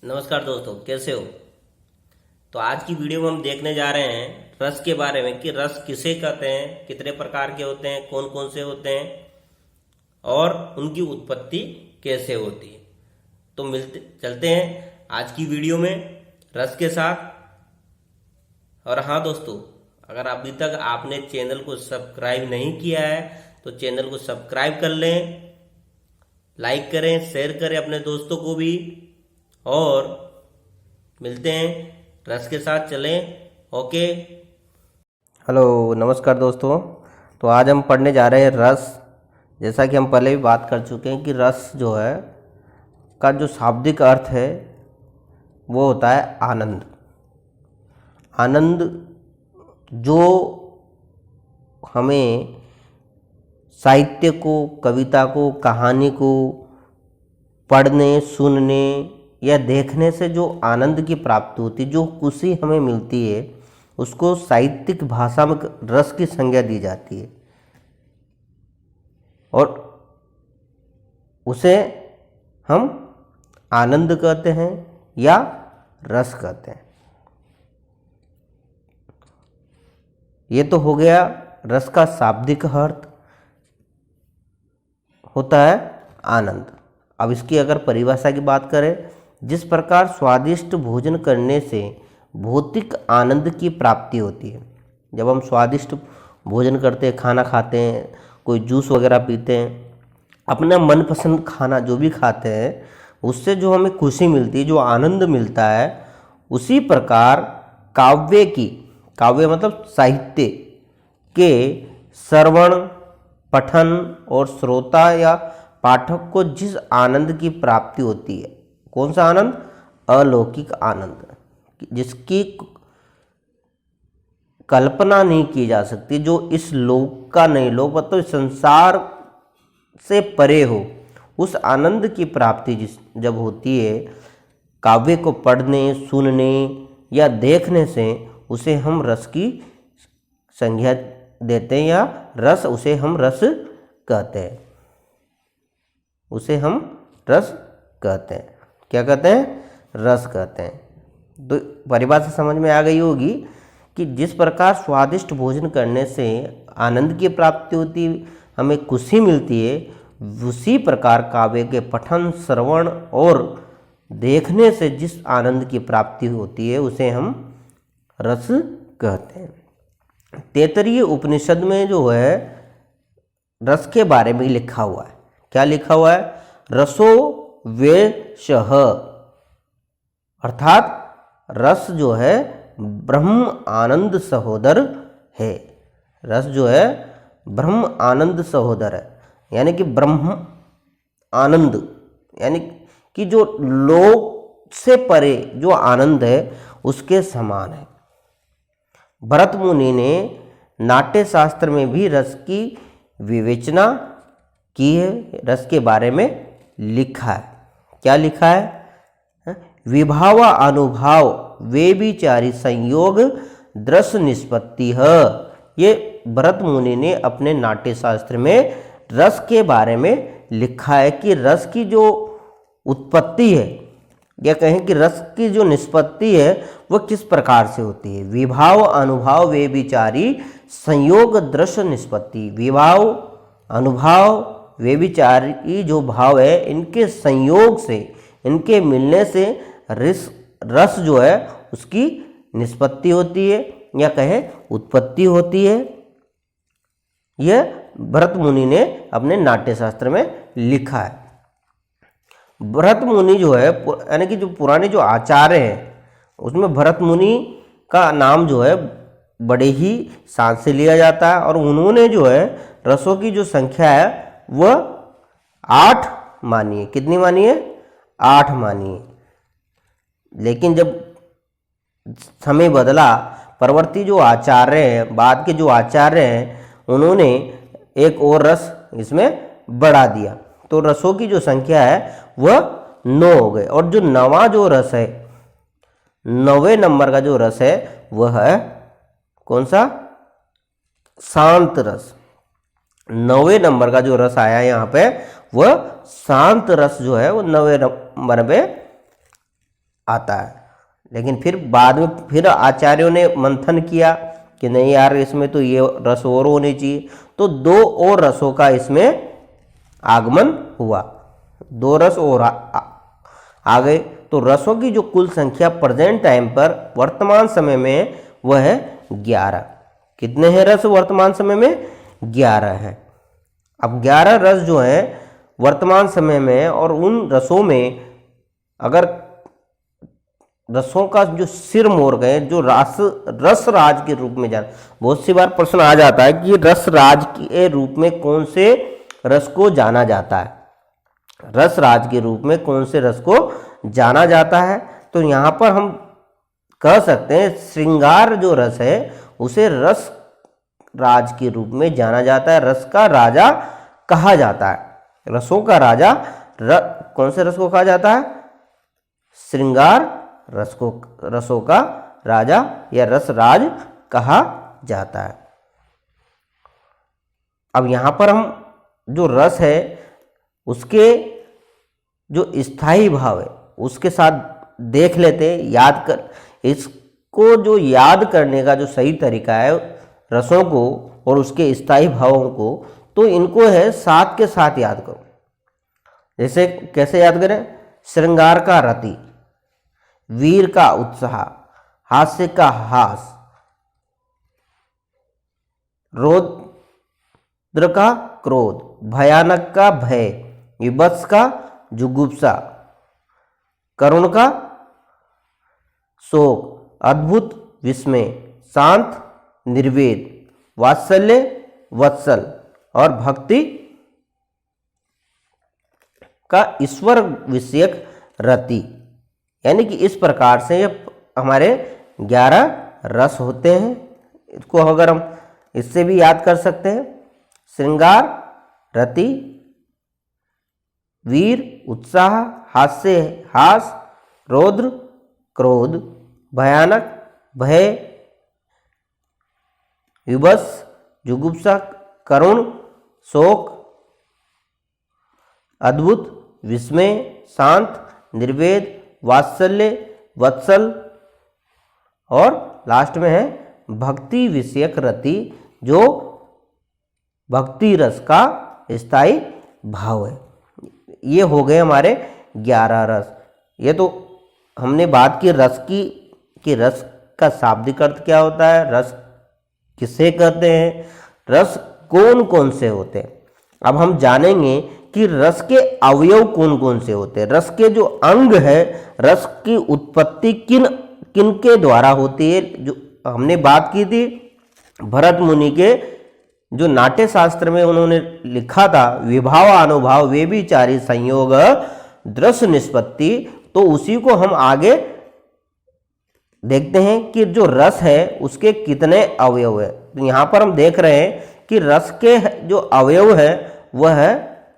नमस्कार दोस्तों, कैसे हो। तो आज की वीडियो में हम देखने जा रहे हैं रस के बारे में कि रस किसे कहते हैं, कितने प्रकार के होते हैं, कौन कौन से होते हैं और उनकी उत्पत्ति कैसे होती है। तो मिलते चलते हैं आज की वीडियो में रस के साथ। और हाँ दोस्तों, अगर अभी तक आपने चैनल को सब्सक्राइब नहीं किया है तो चैनल को सब्सक्राइब कर लें, लाइक करें, शेयर करें अपने दोस्तों को भी। और मिलते हैं रस के साथ, चलें। ओके, हेलो, नमस्कार दोस्तों। तो आज हम पढ़ने जा रहे हैं रस। जैसा कि हम पहले भी बात कर चुके हैं कि रस जो है का जो शाब्दिक अर्थ है वो होता है आनंद। आनंद जो हमें साहित्य को, कविता को, कहानी को पढ़ने, सुनने या देखने से जो आनंद की प्राप्ति होती है, जो खुशी हमें मिलती है, उसको साहित्यिक भाषा में रस की संज्ञा दी जाती है और उसे हम आनंद कहते हैं या रस कहते हैं। ये तो हो गया रस का शाब्दिक अर्थ होता है आनंद। अब इसकी अगर परिभाषा की बात करें, जिस प्रकार स्वादिष्ट भोजन करने से भौतिक आनंद की प्राप्ति होती है। जब हम स्वादिष्ट भोजन करते हैं, खाना खाते हैं, कोई जूस वगैरह पीते हैं, अपना मनपसंद खाना जो भी खाते हैं, उससे जो हमें खुशी मिलती है, जो आनंद मिलता है, उसी प्रकार काव्य मतलब साहित्य के श्रवण, पठन और श्रोता या पाठक को जिस आनंद की प्राप्ति होती है, कौन सा आनंद? अलौकिक आनंद, जिसकी कल्पना नहीं की जा सकती, जो इस लोक का नहीं, लोक मतलब संसार से परे हो, उस आनंद की प्राप्ति जब होती है काव्य को पढ़ने, सुनने या देखने से, उसे हम रस की संज्ञा देते हैं या रस, उसे हम रस कहते हैं। उसे हम रस कहते हैं। क्या कहते हैं? रस कहते हैं। तो परिभाषा समझ में आ गई होगी कि जिस प्रकार स्वादिष्ट भोजन करने से आनंद की प्राप्ति होती, हमें खुशी मिलती है, उसी प्रकार काव्य के पठन, श्रवण और देखने से जिस आनंद की प्राप्ति होती है, उसे हम रस कहते हैं। तैत्तिरीय उपनिषद में जो है रस के बारे में लिखा हुआ है। क्या लिखा हुआ है? रसो वेशः, अर्थात रस जो है ब्रह्म आनंद सहोदर है। रस जो है ब्रह्म आनंद सहोदर है, यानी कि ब्रह्म आनंद, यानी कि जो लोक से परे जो आनंद है उसके समान है। भरत मुनि ने नाट्य शास्त्र में भी रस की विवेचना की है, रस के बारे में लिखा है। क्या लिखा है? विभाव अनुभाव व्यभिचारी संयोग दृश्य निष्पत्ति है। ये भरत मुनि ने अपने नाट्य शास्त्र में रस के बारे में लिखा है कि रस की जो उत्पत्ति है, या कहें कि रस की जो निष्पत्ति है, वह किस प्रकार से होती है। विभाव अनुभाव व्यभिचारी संयोग दृश्य निष्पत्ति। विभाव, अनुभाव, व्यभिचारी जो भाव है, इनके संयोग से, इनके मिलने से रस जो है उसकी निष्पत्ति होती है, या कहें उत्पत्ति होती है। यह भरत मुनि ने अपने नाट्य शास्त्र में लिखा है। भरत मुनि जो है, यानी कि जो पुराने जो आचार्य हैं, उसमें भरत मुनि का नाम जो है बड़े ही शान से लिया जाता है। और उन्होंने जो है रसों की जो संख्या है वह 8 मानी है। कितनी मानी है? 8 मानी है। लेकिन जब समय बदला, परवर्ती जो आचार्य हैं, बाद के जो आचार्य हैं, उन्होंने एक और रस इसमें बढ़ा दिया, तो रसों की जो संख्या है वह 9 हो गए। और जो नवा जो रस है, 9वें नंबर का जो रस है, वह है कौन सा? शांत रस। 9वें नंबर का जो रस आया यहाँ पे, वह शांत रस जो है वो 9वें नंबर पे आता है। लेकिन फिर बाद में फिर आचार्यों ने मंथन किया कि नहीं यार, इसमें तो ये रस और होने चाहिए, तो 2 और रसों का इसमें आगमन हुआ, 2 रस और आ गए। तो रसों की जो कुल संख्या प्रेजेंट टाइम पर वर्तमान समय में वह है 11। कितने हैं रस वर्तमान समय में? 11 है। अब 11 रस जो है वर्तमान समय में, और उन रसों में अगर रसों का जो सिर मोड़ गए, जो रस राज के रूप में जान, बहुत सी बार प्रश्न आ जाता है कि रस राज के रूप में कौन से रस को जाना जाता है, रस राज के रूप में कौन से रस को जाना जाता है। तो यहाँ पर हम कह सकते हैं श्रृंगार जो रस है उसे रस राज के रूप में जाना जाता है, रस का राजा कहा जाता है। रसों का राजा कौन से रस को कहा जाता है? श्रृंगार रसों का राजा या रस राज कहा जाता है। अब यहाँ पर हम जो रस है उसके जो स्थायी भाव है उसके साथ देख लेते हैं, याद कर, इसको जो याद करने का जो सही तरीका है रसों को और उसके स्थायी भावों को, तो इनको है साथ के साथ याद करो। जैसे कैसे याद करें? श्रृंगार का रति, वीर का उत्साह, हास्य का हास, रौद्र का क्रोध, भयानक का भय, विभत्स का जुगुप्सा, करुण का शोक, अद्भुत विस्मय, शांत निर्वेद, वात्सल्य वत्सल और भक्ति का ईश्वर विषयक रति। यानी कि इस प्रकार से ये हमारे 11 रस होते हैं। इसको अगर हम इससे भी याद कर सकते हैं, श्रृंगार, रति, वीर, उत्साह, हास्य, हास, रौद्र, क्रोध, भयानक, भय, विभत्स, जुगुप्सा, करुण, शोक, अद्भुत, विस्मय, शांत, निर्वेद, वात्सल्य, वत्सल और लास्ट में है भक्ति विषयक रति, जो भक्ति रस का स्थायी भाव है। ये हो गए हमारे 11 रस। ये तो हमने बात की रस की कि रस का शाब्दिक अर्थ क्या होता है, रस किसे कहते हैं, रस कौन कौन से होते हैं। अब हम जानेंगे कि रस के अवयव कौन कौन से होते हैं, रस के जो अंग है, रस की उत्पत्ति किन किन के द्वारा होती है। जो हमने बात की थी भरत मुनि के जो नाट्य शास्त्र में उन्होंने लिखा था, विभाव अनुभाव वे भी चारि संयोग दृश्य निष्पत्ति, तो उसी को हम आगे देखते हैं कि जो रस है उसके कितने अवयव है। तो यहाँ पर हम देख रहे हैं कि रस के जो अवयव है वह है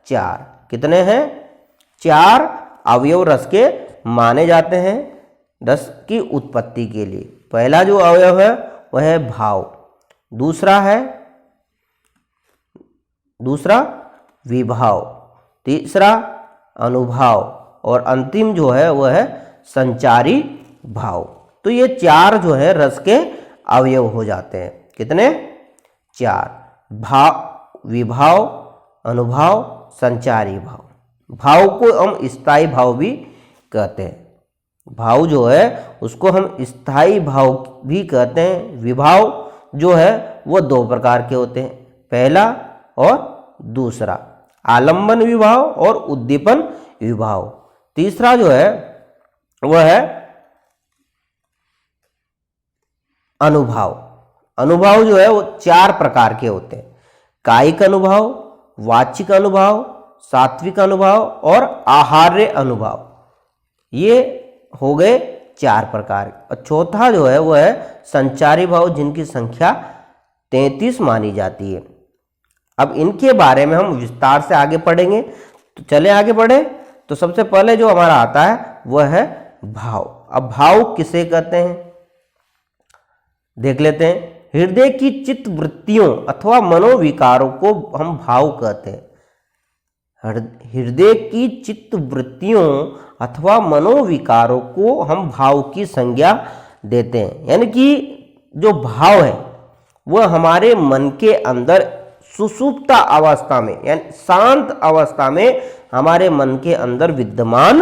4। कितने हैं? 4 अवयव रस के माने जाते हैं रस की उत्पत्ति के लिए। पहला जो अवयव है वह है भाव, दूसरा विभाव, तीसरा अनुभाव और अंतिम जो है वह है संचारी भाव। तो ये 4 जो है रस के अवयव हो जाते हैं। कितने? 4। भाव, विभाव, अनुभाव, संचारी भाव। भाव को हम स्थायी भाव भी कहते हैं। भाव जो है उसको हम स्थायी भाव भी कहते हैं। विभाव जो है वो 2 प्रकार के होते हैं, पहला और दूसरा, आलंबन विभाव और उद्दीपन विभाव। तीसरा जो है वह है अनुभाव। अनुभाव जो है वो 4 प्रकार के होते हैं, कायिक अनुभाव, वाचिक अनुभाव, सात्विक अनुभाव और आहार्य अनुभाव। ये हो गए 4 प्रकार। और चौथा जो है वो है संचारी भाव, जिनकी संख्या 33 मानी जाती है। अब इनके बारे में हम विस्तार से आगे पढ़ेंगे, तो चले आगे बढ़े। तो सबसे पहले जो हमारा आता है वह है भाव। अब भाव किसे कहते हैं देख लेते हैं। हृदय की चित्त वृत्तियों अथवा मनोविकारों को हम भाव कहते हैं। हृदय की चित्त वृत्तियों अथवा मनोविकारों को हम भाव की संज्ञा देते हैं। यानी कि जो भाव है वह हमारे मन के अंदर सुषुप्त अवस्था में यानी शांत अवस्था में हमारे मन के अंदर विद्यमान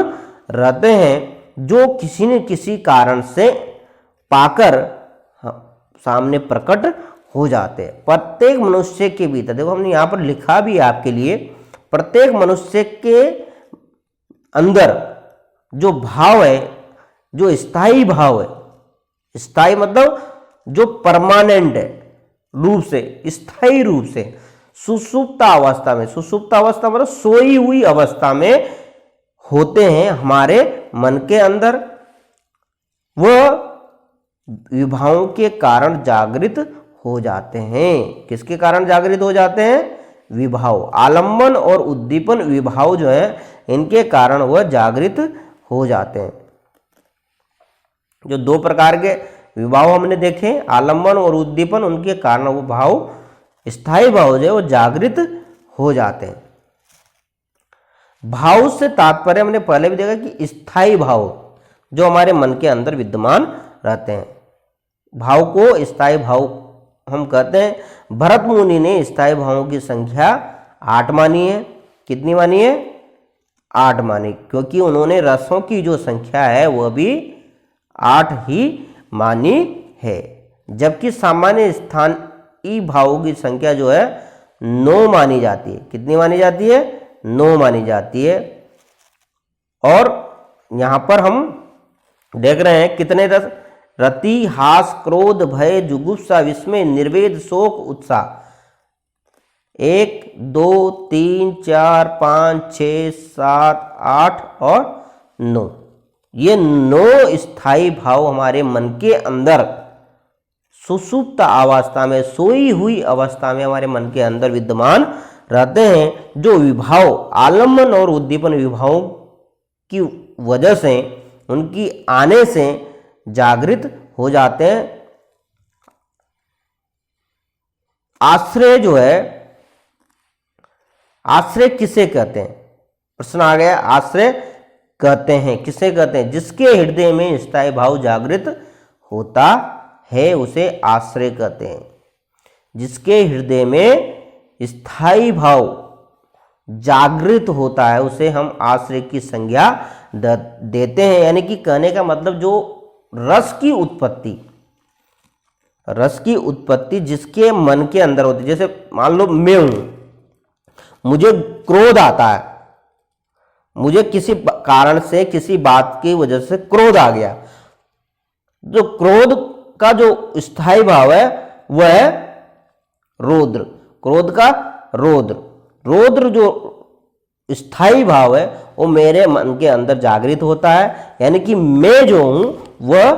रहते हैं, जो किसी न किसी कारण से पाकर सामने प्रकट हो जाते हैं। प्रत्येक मनुष्य के भीतर, देखो हमने यहाँ पर लिखा भी है आपके लिए, प्रत्येक मनुष्य के अंदर जो भाव है, जो स्थायी भाव है, स्थायी मतलब जो परमानेंट है रूप से, स्थायी रूप से सुषुप्त अवस्था में, सुषुप्त अवस्था मतलब सोई हुई अवस्था में होते हैं हमारे मन के अंदर, वह विभावों के कारण जागृत हो जाते हैं। किसके कारण जागृत हो जाते हैं? विभाव, आलंबन और उद्दीपन विभाव जो है इनके कारण वह जागृत हो जाते हैं। जो दो प्रकार के विभाव हमने देखे, आलंबन और उद्दीपन, उनके कारण वो भाव, स्थायी भाव जो है वो जागृत हो जाते हैं। भाव से तात्पर्य हमने पहले भी देखा कि स्थायी भाव जो हमारे मन के अंदर विद्यमान रहते हैं, भाव को स्थायी भाव हम कहते हैं। भरत मुनि ने स्थायी भावों की संख्या 8 मानी है। कितनी मानी है? 8 मानी, क्योंकि उन्होंने रसों की जो संख्या है वह भी 8 ही मानी है, जबकि सामान्य स्थायी भावों की संख्या जो है 9 मानी जाती है। कितनी मानी जाती है? 9 मानी जाती है। और यहाँ पर हम देख रहे हैं कितने रस, रति, हास, क्रोध, भय, जुगुप्सा, विस्मय, निर्वेद, शोक, उत्साह, 1 2 3 4 5 6 7 8 और 9, ये 9 स्थायी भाव हमारे मन के अंदर सुषुप्त अवस्था में, सोई हुई अवस्था में हमारे मन के अंदर विद्यमान रहते हैं, जो विभाव, आलम्बन और उद्दीपन विभावों की वजह से, उनकी आने से जागृत हो जाते हैं। आश्रय जो है, आश्रय किसे कहते हैं? प्रश्न आ गया। आश्रय कहते हैं, किसे कहते हैं? जिसके हृदय में स्थायी भाव जागृत होता है उसे आश्रय कहते हैं। जिसके हृदय में स्थायी भाव जागृत होता है उसे हम आश्रय की संज्ञा देते हैं। यानी कि कहने का मतलब जो रस की उत्पत्ति, रस की उत्पत्ति जिसके मन के अंदर होती है, जैसे मान लो मैं हूं, मुझे क्रोध आता है, मुझे किसी कारण से, किसी बात की वजह से क्रोध आ गया, जो क्रोध का जो स्थायी भाव है वह है रौद्र, क्रोध का रौद्र, रौद्र जो स्थायी भाव है वो मेरे मन के अंदर जागृत होता है। यानी कि मैं जो हूं वह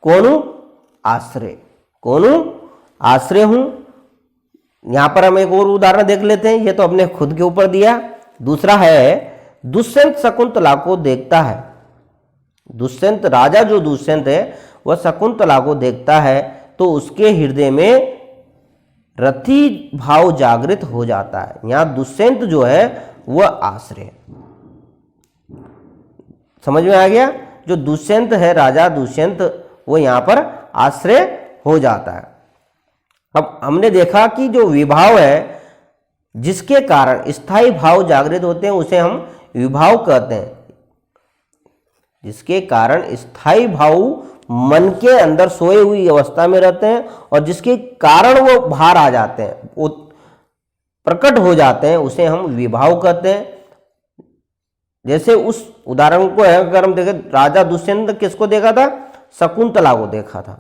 कौन हूं? आश्रय। कौन हूं? आश्रय हूं। यहां पर हम एक और उदाहरण देख लेते हैं, ये तो अपने खुद के ऊपर दिया। दूसरा है, दुष्यंत शकुंतला को देखता है। दुष्यंत, राजा जो दुष्यंत है वह शकुंतला को देखता है तो उसके हृदय में रति भाव जागृत हो जाता है। यहां दुष्यंत जो है वह आश्रय। समझ में आ गया? जो दुष्यंत है, राजा दुष्यंत, वो यहां पर आश्रय हो जाता है। अब हमने देखा कि जो विभाव है जिसके कारण स्थायी भाव जागृत होते हैं उसे हम विभाव कहते हैं। जिसके कारण स्थायी भाव मन के अंदर सोए हुई अवस्था में रहते हैं और जिसके कारण वो बाहर आ जाते हैं, वो प्रकट हो जाते हैं, उसे हम विभाव कहते हैं। जैसे उस उदाहरण को अगर हम देखें, राजा दुष्यंत किसको देखा था? शकुंतला को देखा था।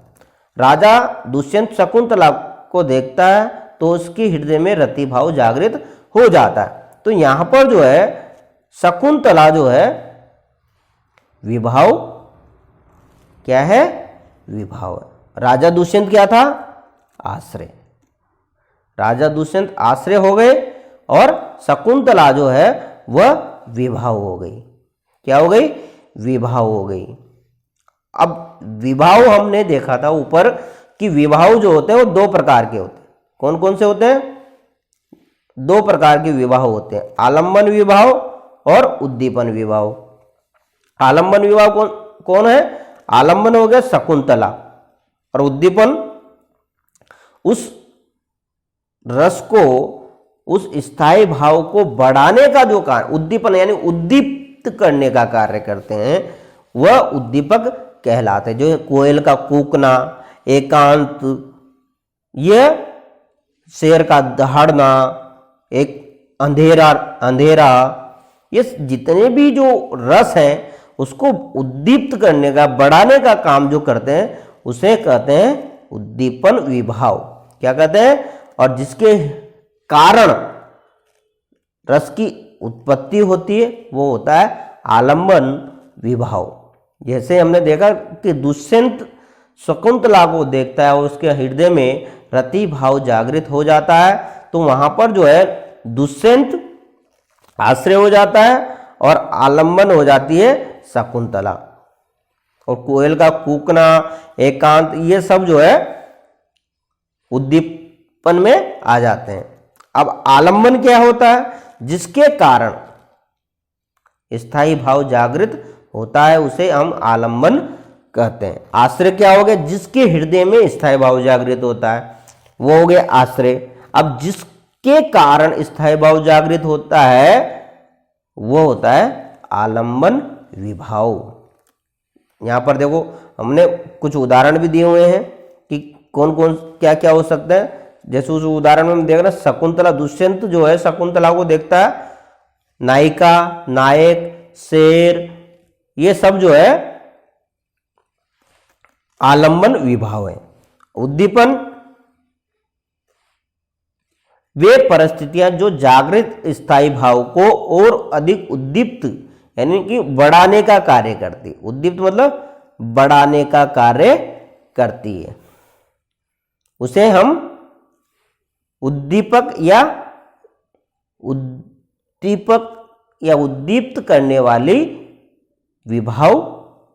राजा दुष्यंत शकुंतला को देखता है तो उसके हृदय में रति भाव जागृत हो जाता है। तो यहां पर जो है शकुंतला जो है विभाव, क्या है? विभाव है। राजा दुष्यंत क्या था? आश्रय। राजा दुष्यंत आश्रय हो गए और शकुंतला जो है वह विभाव हो गई। क्या हो गई? विभाव हो गई। अब विभाव हमने देखा था ऊपर कि विभाव जो होते हैं वो 2 प्रकार के होते हैं। कौन कौन से होते हैं? दो प्रकार के विवाह होते हैं, आलंबन विवाह और उद्दीपन विवाह। आलंबन विवाह कौन कौन है? आलंबन हो गया शकुंतला, और उद्दीपन उस रस को, उस स्थायी भाव को बढ़ाने का जो कार्य, उद्दीपन यानी उद्दीप्त करने का कार्य करते हैं, वह उद्दीपक कहलाते हैं। जो कोयल का कूकना, एकांत, यह शेर का दहाड़ना, एक अंधेरा, ये जितने भी जो रस हैं उसको उद्दीप्त करने का, बढ़ाने का काम जो करते हैं उसे कहते हैं उद्दीपन विभाव। क्या कहते हैं? और जिसके कारण रस की उत्पत्ति होती है वो होता है आलंबन विभाव। जैसे हमने देखा कि दुष्यंत शकुंतला को देखता है और उसके हृदय में रति भाव जागृत हो जाता है, तो वहां पर जो है दुष्यंत आश्रय हो जाता है और आलंबन हो जाती है शकुंतला। और कोयल का कूकना, एकांत, ये सब जो है उद्दीपन में आ जाते हैं। अब आलंबन क्या होता है? जिसके कारण स्थायी भाव जागृत होता है उसे हम आलंबन कहते हैं। आश्रय क्या हो गया? जिसके हृदय में स्थायी भाव जागृत होता है वो हो गया आश्रय। अब जिसके कारण स्थायी भाव जागृत होता है वो होता है आलंबन विभाव। यहां पर देखो हमने कुछ उदाहरण भी दिए हुए हैं कि कौन कौन क्या क्या हो सकता है। जैसे उस उदाहरण में हम देख रहे हैं शकुंतला, दुष्यंत जो है शकुंतला को देखता है, नायिका, नायक, शेर, ये सब जो है आलंबन विभाव है। उद्दीपन वे परिस्थितियां जो जागृत स्थायी भाव को और अधिक उद्दीप्त यानी कि बढ़ाने का कार्य करती। उद्दीप्त मतलब बढ़ाने का कार्य करती है, उसे हम उद्दीपक या उद्दीप्त करने वाली विभाव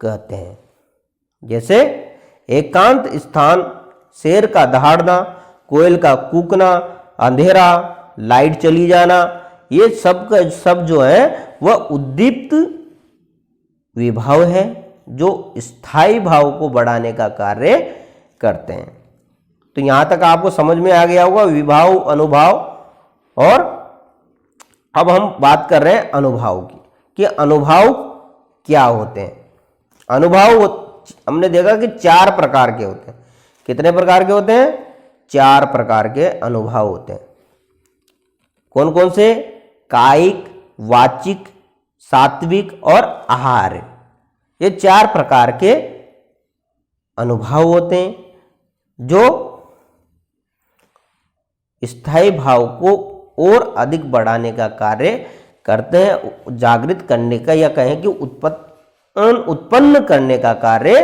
कहते हैं। जैसे एकांत स्थान, शेर का दहाड़ना, कोयल का कूकना, अंधेरा, लाइट चली जाना, ये सब का सब जो है वह उद्दीप्त विभाव है जो स्थायी भाव को बढ़ाने का कार्य करते हैं। तो यहां तक आपको समझ में आ गया होगा विभाव, अनुभाव। और अब हम बात कर रहे हैं अनुभाव की कि अनुभाव क्या होते हैं। अनुभाव हमने देखा कि 4 प्रकार के होते हैं। कितने प्रकार के होते हैं? 4 प्रकार के अनुभाव होते हैं। कौन कौन से? कायिक, वाचिक, सात्विक और आहार। ये 4 प्रकार के अनुभाव होते हैं जो स्थायी भाव को और अधिक बढ़ाने का कार्य करते हैं, जागृत करने का या कहें कि उत्पन्न करने का कार्य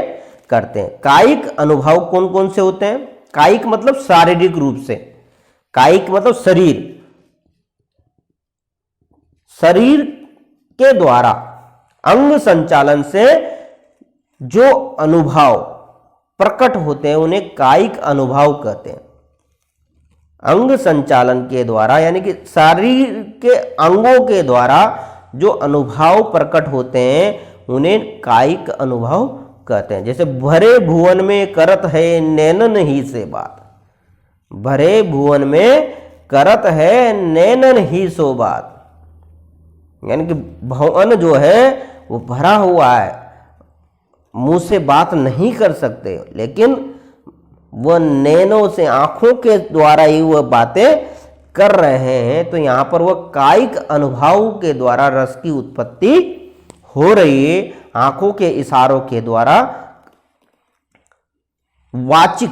करते हैं। कायिक अनुभाव कौन कौन से होते हैं? कायिक मतलब शारीरिक रूप से, कायिक मतलब शरीर के द्वारा अंग संचालन से जो अनुभाव प्रकट होते हैं उन्हें कायिक अनुभाव कहते हैं। अंग संचालन के द्वारा यानी कि शरीर के अंगों के द्वारा जो अनुभाव प्रकट होते हैं उन्हें कायिक अनुभाव कहते हैं। जैसे भरे भुवन में करत है नैनन ही से बात, भरे भुवन में करत है नैनन ही सो बात, यानी कि भवन जो है वो भरा हुआ है, मुंह से बात नहीं कर सकते, लेकिन वह नैनों से, आंखों के द्वारा ही वह बातें कर रहे हैं। तो यहां पर वह कायिक अनुभाव के द्वारा रस की उत्पत्ति हो रही है, आंखों के इशारों के द्वारा। वाचिक,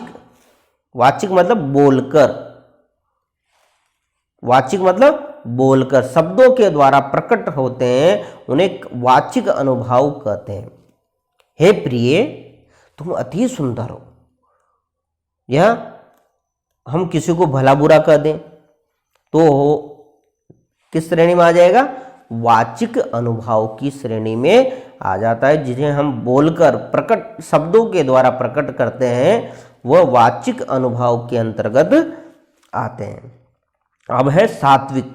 वाचिक मतलब बोलकर, वाचिक मतलब बोलकर शब्दों के द्वारा प्रकट होते हैं, उन्हें वाचिक अनुभाव कहते हैं। हे प्रिय तुम अति सुंदर हो, यह हम किसी को भला बुरा कह दें तो किस श्रेणी में आ जाएगा? वाचिक अनुभाव की श्रेणी में आ जाता है। जिन्हें हम बोलकर प्रकट शब्दों के द्वारा प्रकट करते हैं वह वाचिक अनुभाव के अंतर्गत आते हैं। अब है सात्विक।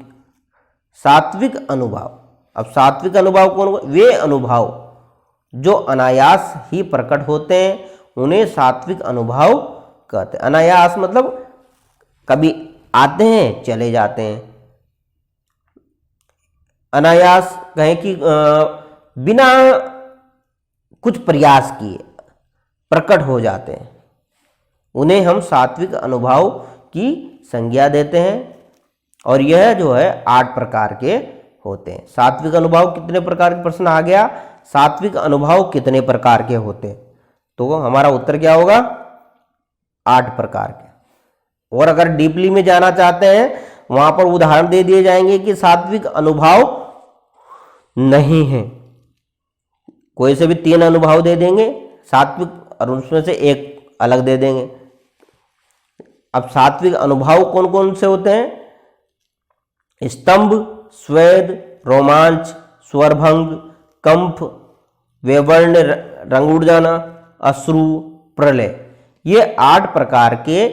सात्विक अनुभाव। अब सात्विक अनुभाव कौन? वे अनुभाव जो अनायास ही प्रकट होते हैं उन्हें सात्विक अनुभाव कहते हैं। अनायास मतलब कभी आते हैं चले जाते हैं, अनायास कहें कि बिना कुछ प्रयास किए प्रकट हो जाते हैं, उन्हें हम सात्विक अनुभाव की संज्ञा देते हैं। और यह जो है 8 प्रकार के होते हैं। सात्विक अनुभाव कितने प्रकार के? प्रश्न आ गया, सात्विक अनुभाव कितने प्रकार के होते हैं? तो हमारा उत्तर क्या होगा? 8 प्रकार के। और अगर डीपली में जाना चाहते हैं वहां पर उदाहरण दे दिए जाएंगे कि सात्विक अनुभाव नहीं है, कोई से भी 3 अनुभाव दे देंगे सात्विक, और उसमें से एक अलग दे देंगे। अब सात्विक अनुभाव कौन कौन से होते हैं? स्तंभ, स्वेद, रोमांच, स्वरभंग, कंप, वेवर्ण, रंग उड़ जाना, अश्रु, प्रलय। ये 8 प्रकार के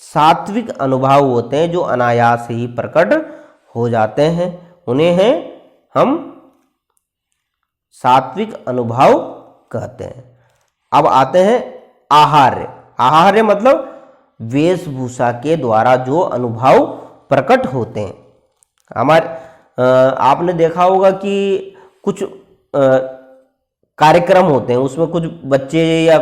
सात्विक अनुभाव होते हैं जो अनायास ही प्रकट हो जाते हैं, उन्हें हैं हम सात्विक अनुभाव कहते हैं। अब आते हैं आहार्य। आहार्य मतलब वेशभूषा के द्वारा जो अनुभाव प्रकट होते हैं। हमारे आपने देखा होगा कि कुछ कार्यक्रम होते हैं, उसमें कुछ बच्चे या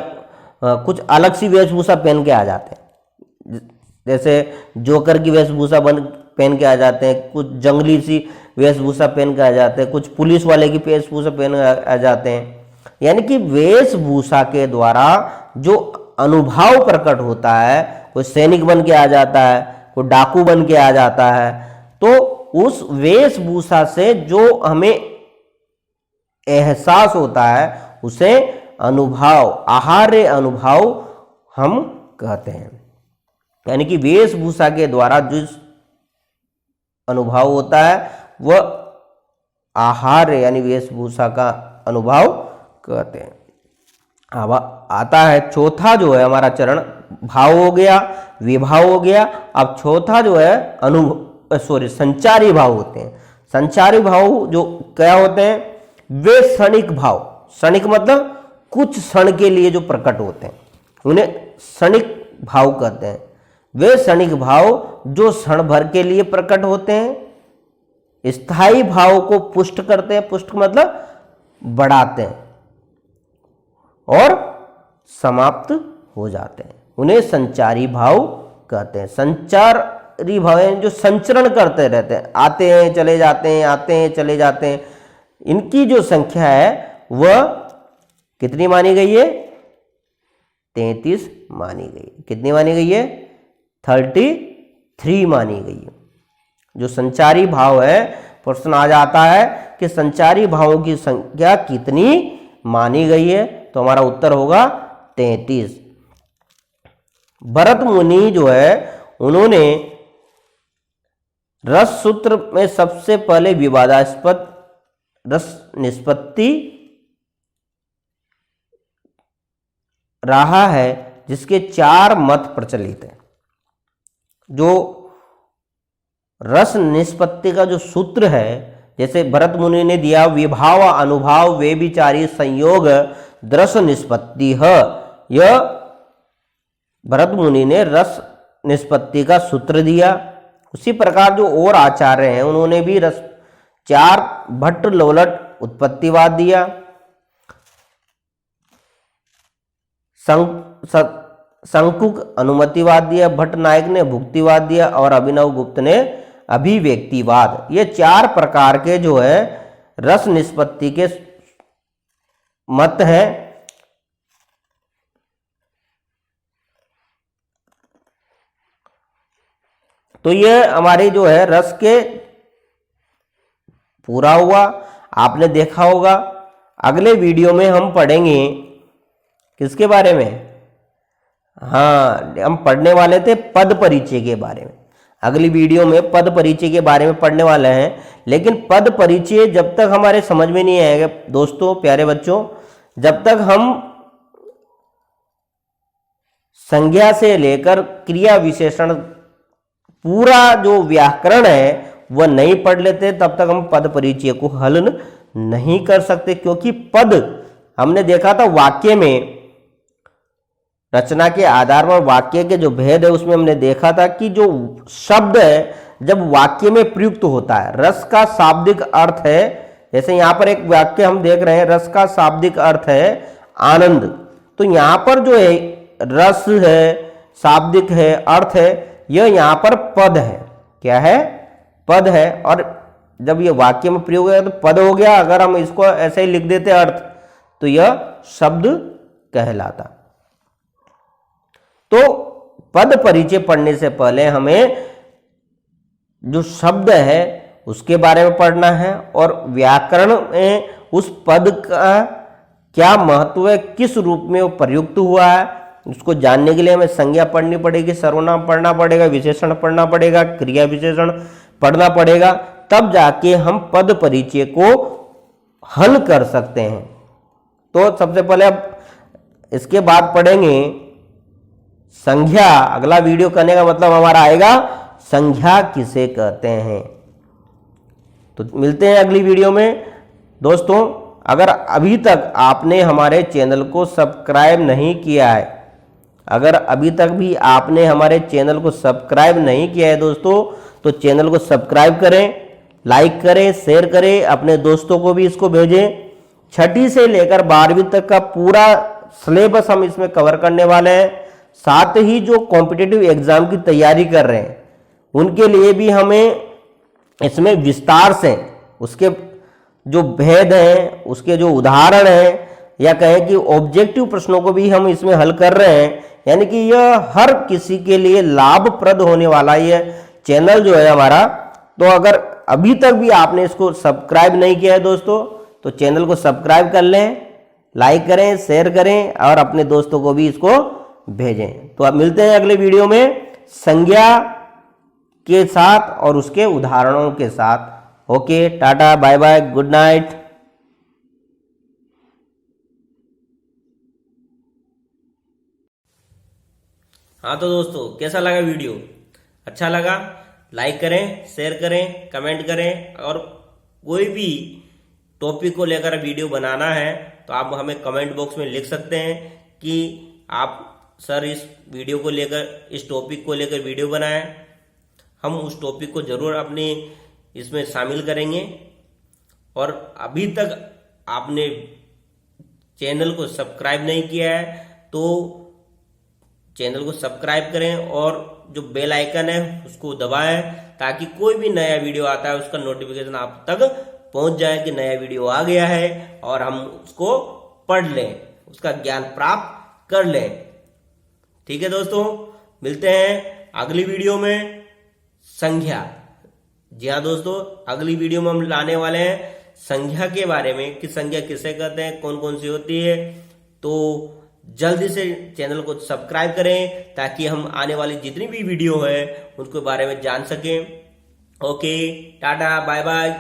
कुछ अलग सी वेशभूषा पहन के आ जाते हैं, जैसे जोकर की वेशभूषा पहन के आ जाते हैं, कुछ जंगली सी वेशभूषा पहन के आ जाते हैं, कुछ पुलिस वाले की वेशभूषा पहन के आ जाते हैं। यानी कि वेशभूषा के द्वारा जो अनुभव प्रकट होता है, कोई सैनिक बन के आ जाता है, कोई डाकू बन के आ जाता है, तो उस वेशभूषा से जो हमें एहसास होता है उसे अनुभाव, आहार्य अनुभाव हम कहते हैं। यानी कि वेशभूषा के द्वारा जो अनुभव होता है वह आहार्य यानी वेशभूषा का अनुभव कहते हैं। अब आता है चौथा जो है हमारा चरण, भाव हो गया, विभाव हो गया। अब चौथा जो है संचारी भाव होते हैं। संचारी भाव जो क्या होते हैं? वे क्षणिक भाव। क्षणिक मतलब कुछ क्षण के लिए जो प्रकट होते हैं उन्हें क्षणिक भाव कहते हैं। वे क्षणिक भाव जो क्षण भर के लिए प्रकट होते हैं, स्थायी भाव को पुष्ट करते हैं, पुष्ट मतलब बढ़ाते हैं और समाप्त हो जाते हैं, उन्हें संचारी भाव कहते हैं। संचारी भाव हैं जो संचरण करते रहते हैं, आते हैं चले जाते हैं, आते हैं चले जाते हैं। इनकी जो संख्या है वह कितनी मानी गई है? 33 मानी गई। कितनी मानी गई है? 33 मानी गई है। जो संचारी भाव है, प्रश्न आ जाता है कि संचारी भावों की संख्या कितनी मानी गई है, तो हमारा उत्तर होगा 33। भरत मुनि जो है उन्होंने रस सूत्र में सबसे पहले विवादास्पद रस निष्पत्ति रहा है, जिसके 4 मत प्रचलित हैं। जो रस निष्पत्ति का जो सूत्र है, जैसे भरत मुनि ने दिया विभाव अनुभाव वे विचारी संयोग रस निष्पत्ति है, यह भरत मुनि ने रस निष्पत्ति का सूत्र दिया। उसी प्रकार जो और आचार्य हैं उन्होंने भी 4 भट्ट लोलट उत्पत्तिवाद दिया, संकुक अनुमतिवाद दिया, भट्ट नायक ने भुक्तिवाद दिया और अभिनव गुप्त ने अभिव्यक्तिवाद। ये 4 प्रकार के जो है रस निष्पत्ति के मत हैं। तो ये हमारे जो है रस के पूरा हुआ, आपने देखा होगा। अगले वीडियो में हम पढ़ेंगे किसके बारे में? हाँ, हम पढ़ने वाले थे पद परिचय के बारे में। अगली वीडियो में पद परिचय के बारे में पढ़ने वाले हैं। लेकिन पद परिचय जब तक हमारे समझ में नहीं आएगा दोस्तों, प्यारे बच्चों, जब तक हम संज्ञा से लेकर क्रिया विशेषण पूरा जो व्याकरण है वह नहीं पढ़ लेते तब तक हम पद परिचय को हल नहीं कर सकते, क्योंकि पद हमने देखा था वाक्य में, रचना के आधार पर वाक्य के जो भेद है उसमें हमने देखा था कि जो शब्द है जब वाक्य में प्रयुक्त होता है, रस का शाब्दिक अर्थ है, जैसे यहां पर एक वाक्य हम देख रहे हैं, रस का शाब्दिक अर्थ है आनंद, तो यहां पर जो है रस है, शाब्दिक है, अर्थ है, यह यहां पर पद है। क्या है? पद है। और जब यह वाक्य में प्रयोग है तो पद हो गया। अगर हम इसको ऐसे ही लिख देते अर्थ तो यह शब्द कहलाता। तो पद परिचय पढ़ने से पहले हमें जो शब्द है उसके बारे में पढ़ना है और व्याकरण में उस पद का क्या महत्व है, किस रूप में वो प्रयुक्त हुआ है, उसको जानने के लिए हमें संज्ञा पढ़नी पड़ेगी, सर्वनाम पढ़ना पड़ेगा, विशेषण पढ़ना पड़ेगा, क्रिया विशेषण पढ़ना पड़ेगा, तब जाके हम पद परिचय को हल कर सकते हैं। तो सबसे पहले अब इसके बाद पढ़ेंगे संज्ञा। अगला वीडियो करने का मतलब हमारा आएगा संज्ञा किसे कहते हैं। तो मिलते हैं अगली वीडियो में। दोस्तों, अगर अभी तक आपने हमारे चैनल को सब्सक्राइब नहीं किया है, अगर अभी तक भी आपने हमारे चैनल को सब्सक्राइब नहीं किया है दोस्तों, तो चैनल को सब्सक्राइब करें, लाइक करें, शेयर करें, अपने दोस्तों को भी इसको भेजें। 6ठी से लेकर 12वीं तक का पूरा सिलेबस हम इसमें कवर करने वाले हैं। साथ ही जो कॉम्पिटिटिव एग्जाम की तैयारी कर रहे हैं उनके लिए भी हमें इसमें विस्तार से उसके जो भेद हैं, उसके जो उदाहरण हैं, या कहें कि ऑब्जेक्टिव प्रश्नों को भी हम इसमें हल कर रहे हैं। यानी कि यह हर किसी के लिए लाभप्रद होने वाला यह चैनल जो है हमारा। तो अगर अभी तक भी आपने इसको सब्सक्राइब नहीं किया है दोस्तों, तो चैनल को सब्सक्राइब कर लें, लाइक करें, शेयर करें और अपने दोस्तों को भी इसको भेजें। तो अब मिलते हैं अगले वीडियो में संज्ञा के साथ और उसके उदाहरणों के साथ। Okay, tata, bye bye, good night. हाँ तो दोस्तों, कैसा लगा वीडियो? अच्छा लगा? लाइक करें, शेयर करें, कमेंट करें, और कोई भी टॉपिक को लेकर वीडियो बनाना है तो आप हमें कमेंट बॉक्स में लिख सकते हैं कि आप सर इस वीडियो को लेकर, इस टॉपिक को लेकर वीडियो बनाएं। हम उस टॉपिक को जरूर अपने इसमें शामिल करेंगे। और अभी तक आपने चैनल को सब्सक्राइब नहीं किया है तो चैनल को सब्सक्राइब करें और जो बेल आइकन है उसको दबाएं, ताकि कोई भी नया वीडियो आता है उसका नोटिफिकेशन आप तक पहुंच जाए कि नया वीडियो आ गया है और हम उसको पढ़ लें, उसका ज्ञान प्राप्त कर लें। ठीक है दोस्तों, मिलते हैं अगली वीडियो में। संज्ञा, जी हाँ दोस्तों, अगली वीडियो में हम लाने वाले हैं संज्ञा के बारे में कि संज्ञा किसे कहते हैं, कौन कौन सी होती है। तो जल्दी से चैनल को सब्सक्राइब करें ताकि हम आने वाली जितनी भी वीडियो है उसके बारे में जान सकें। Okay, tata, bye bye.